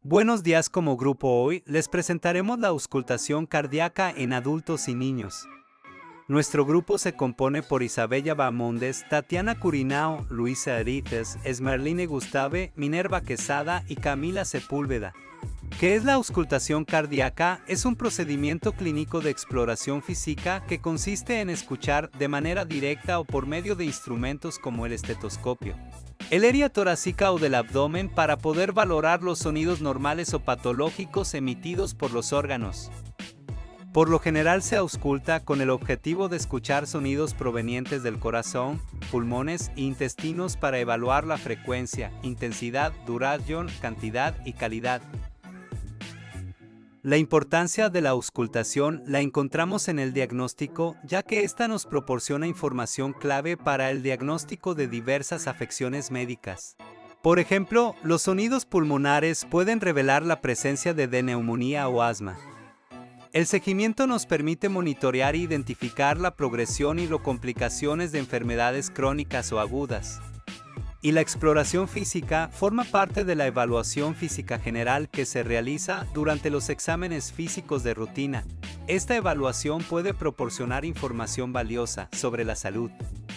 Buenos días, como grupo hoy les presentaremos la auscultación cardíaca en adultos y niños. Nuestro grupo se compone por Isabella Bamondes, Tatiana Curinao, Luisa Arites, Esmerline Gustave, Minerva Quesada y Camila Sepúlveda. ¿Qué es la auscultación cardíaca? Es un procedimiento clínico de exploración física que consiste en escuchar de manera directa o por medio de instrumentos como el estetoscopio, el área torácica o del abdomen para poder valorar los sonidos normales o patológicos emitidos por los órganos. Por lo general se ausculta con el objetivo de escuchar sonidos provenientes del corazón, pulmones e intestinos para evaluar la frecuencia, intensidad, duración, cantidad y calidad. La importancia de la auscultación la encontramos en el diagnóstico, ya que ésta nos proporciona información clave para el diagnóstico de diversas afecciones médicas. Por ejemplo, los sonidos pulmonares pueden revelar la presencia de neumonía o asma. El seguimiento nos permite monitorear e identificar la progresión y las complicaciones de enfermedades crónicas o agudas. Y la exploración física forma parte de la evaluación física general que se realiza durante los exámenes físicos de rutina. Esta evaluación puede proporcionar información valiosa sobre la salud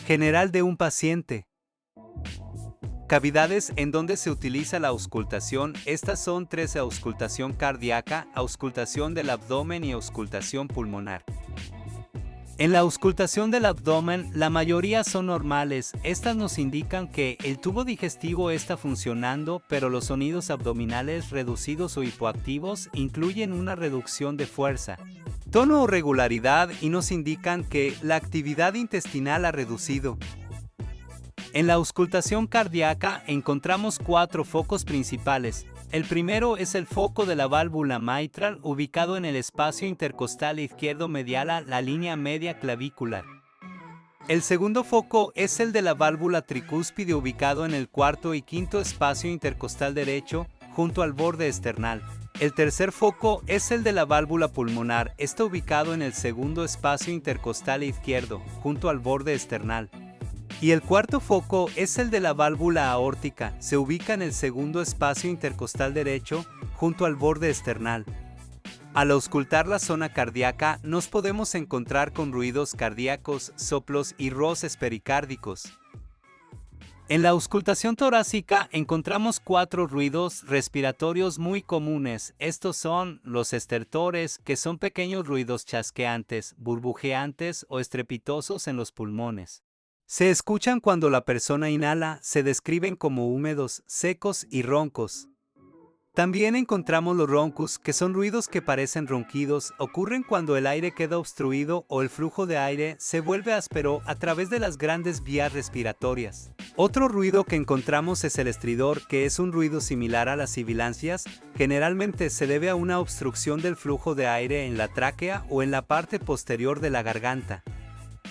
general de un paciente. Cavidades en donde se utiliza la auscultación. Estas son tres: auscultación cardíaca, auscultación del abdomen y auscultación pulmonar. En la auscultación del abdomen, la mayoría son normales. Estas nos indican que el tubo digestivo está funcionando, pero los sonidos abdominales reducidos o hipoactivos incluyen una reducción de fuerza, tono o regularidad y nos indican que la actividad intestinal ha reducido. En la auscultación cardíaca encontramos cuatro focos principales. El primero es el foco de la válvula mitral, ubicado en el espacio intercostal izquierdo medial a la línea media clavicular. El segundo foco es el de la válvula tricúspide, ubicado en el cuarto y quinto espacio intercostal derecho, junto al borde esternal. El tercer foco es el de la válvula pulmonar, está ubicado en el segundo espacio intercostal izquierdo, junto al borde esternal. Y el cuarto foco es el de la válvula aórtica, se ubica en el segundo espacio intercostal derecho, junto al borde esternal. Al auscultar la zona cardíaca, nos podemos encontrar con ruidos cardíacos, soplos y roces pericárdicos. En la auscultación torácica encontramos cuatro ruidos respiratorios muy comunes. Estos son los estertores, que son pequeños ruidos chasqueantes, burbujeantes o estrepitosos en los pulmones. Se escuchan cuando la persona inhala, se describen como húmedos, secos y roncos. También encontramos los roncus, que son ruidos que parecen ronquidos, ocurren cuando el aire queda obstruido o el flujo de aire se vuelve áspero a través de las grandes vías respiratorias. Otro ruido que encontramos es el estridor, que es un ruido similar a las sibilancias, generalmente se debe a una obstrucción del flujo de aire en la tráquea o en la parte posterior de la garganta.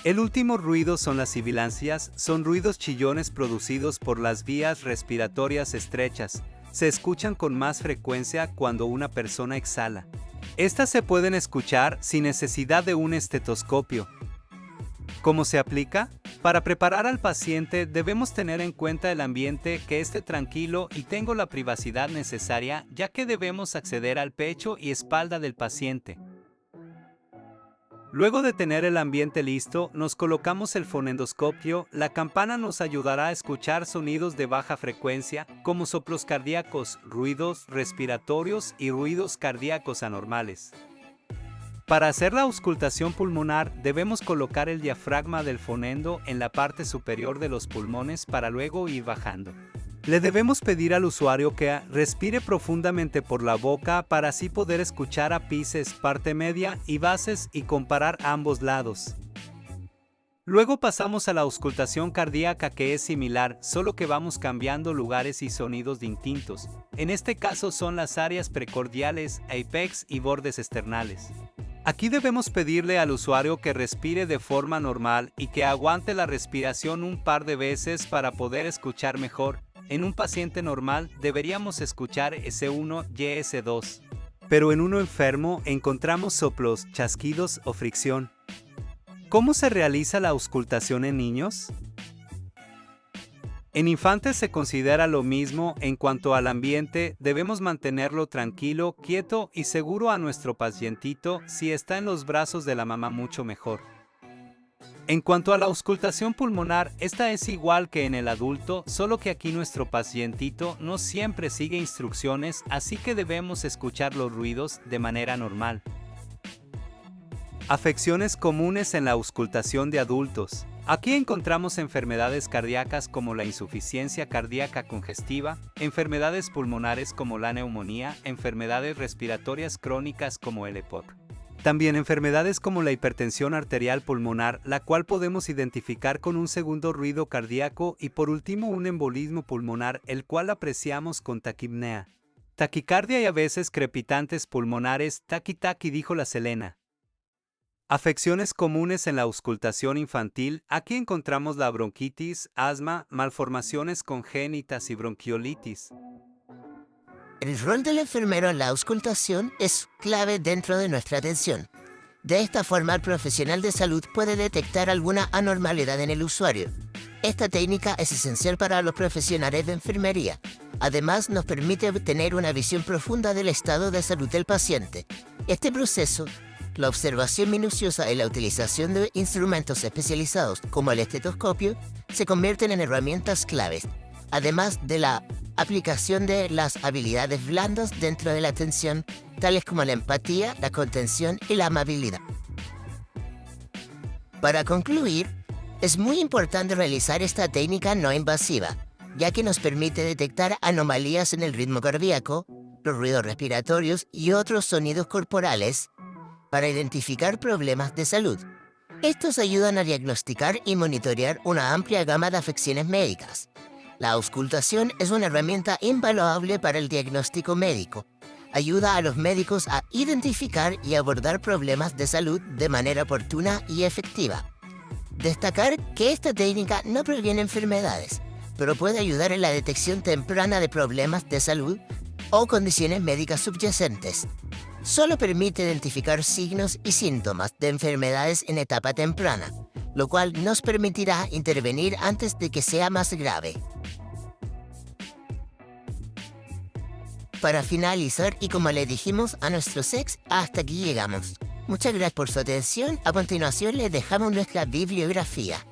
El último ruido son las sibilancias, son ruidos chillones producidos por las vías respiratorias estrechas. Se escuchan con más frecuencia cuando una persona exhala. Estas se pueden escuchar sin necesidad de un estetoscopio. ¿Cómo se aplica? Para preparar al paciente debemos tener en cuenta el ambiente, que esté tranquilo y tenga la privacidad necesaria, ya que debemos acceder al pecho y espalda del paciente. Luego de tener el ambiente listo, nos colocamos el fonendoscopio. La campana nos ayudará a escuchar sonidos de baja frecuencia, como soplos cardíacos, ruidos respiratorios y ruidos cardíacos anormales. Para hacer la auscultación pulmonar, debemos colocar el diafragma del fonendo en la parte superior de los pulmones para luego ir bajando. Le debemos pedir al usuario que respire profundamente por la boca para así poder escuchar ápices, parte media y bases y comparar ambos lados. Luego pasamos a la auscultación cardíaca, que es similar, solo que vamos cambiando lugares y sonidos distintos. En este caso son las áreas precordiales, apex y bordes esternales. Aquí debemos pedirle al usuario que respire de forma normal y que aguante la respiración un par de veces para poder escuchar mejor. En un paciente normal deberíamos escuchar S1 y S2. Pero en uno enfermo encontramos soplos, chasquidos o fricción. ¿Cómo se realiza la auscultación en niños? En infantes se considera lo mismo. En cuanto al ambiente, debemos mantenerlo tranquilo, quieto y seguro a nuestro pacientito. Si está en los brazos de la mamá, mucho mejor. En cuanto a la auscultación pulmonar, esta es igual que en el adulto, solo que aquí nuestro pacientito no siempre sigue instrucciones, así que debemos escuchar los ruidos de manera normal. Afecciones comunes en la auscultación de adultos. Aquí encontramos enfermedades cardíacas como la insuficiencia cardíaca congestiva, enfermedades pulmonares como la neumonía, enfermedades respiratorias crónicas como el EPOC. También enfermedades como la hipertensión arterial pulmonar, la cual podemos identificar con un segundo ruido cardíaco, y por último un embolismo pulmonar, el cual apreciamos con taquipnea. Taquicardia y a veces crepitantes pulmonares, taqui-taqui, dijo la Selena. Afecciones comunes en la auscultación infantil. Aquí encontramos la bronquitis, asma, malformaciones congénitas y bronquiolitis. El rol del enfermero en la auscultación es clave dentro de nuestra atención. De esta forma, el profesional de salud puede detectar alguna anormalidad en el usuario. Esta técnica es esencial para los profesionales de enfermería. Además, nos permite obtener una visión profunda del estado de salud del paciente. Este proceso, la observación minuciosa y la utilización de instrumentos especializados como el estetoscopio, se convierten en herramientas claves, además de la aplicación de las habilidades blandas dentro de la atención, tales como la empatía, la contención y la amabilidad. Para concluir, es muy importante realizar esta técnica no invasiva, ya que nos permite detectar anomalías en el ritmo cardíaco, los ruidos respiratorios y otros sonidos corporales para identificar problemas de salud. Estos ayudan a diagnosticar y monitorear una amplia gama de afecciones médicas. La auscultación es una herramienta invaluable para el diagnóstico médico. Ayuda a los médicos a identificar y abordar problemas de salud de manera oportuna y efectiva. Destacar que esta técnica no previene enfermedades, pero puede ayudar en la detección temprana de problemas de salud o condiciones médicas subyacentes. Solo permite identificar signos y síntomas de enfermedades en etapa temprana, lo cual nos permitirá intervenir antes de que sea más grave. Para finalizar, y como le dijimos a nuestros ex, hasta aquí llegamos. Muchas gracias por su atención. A continuación les dejamos nuestra bibliografía.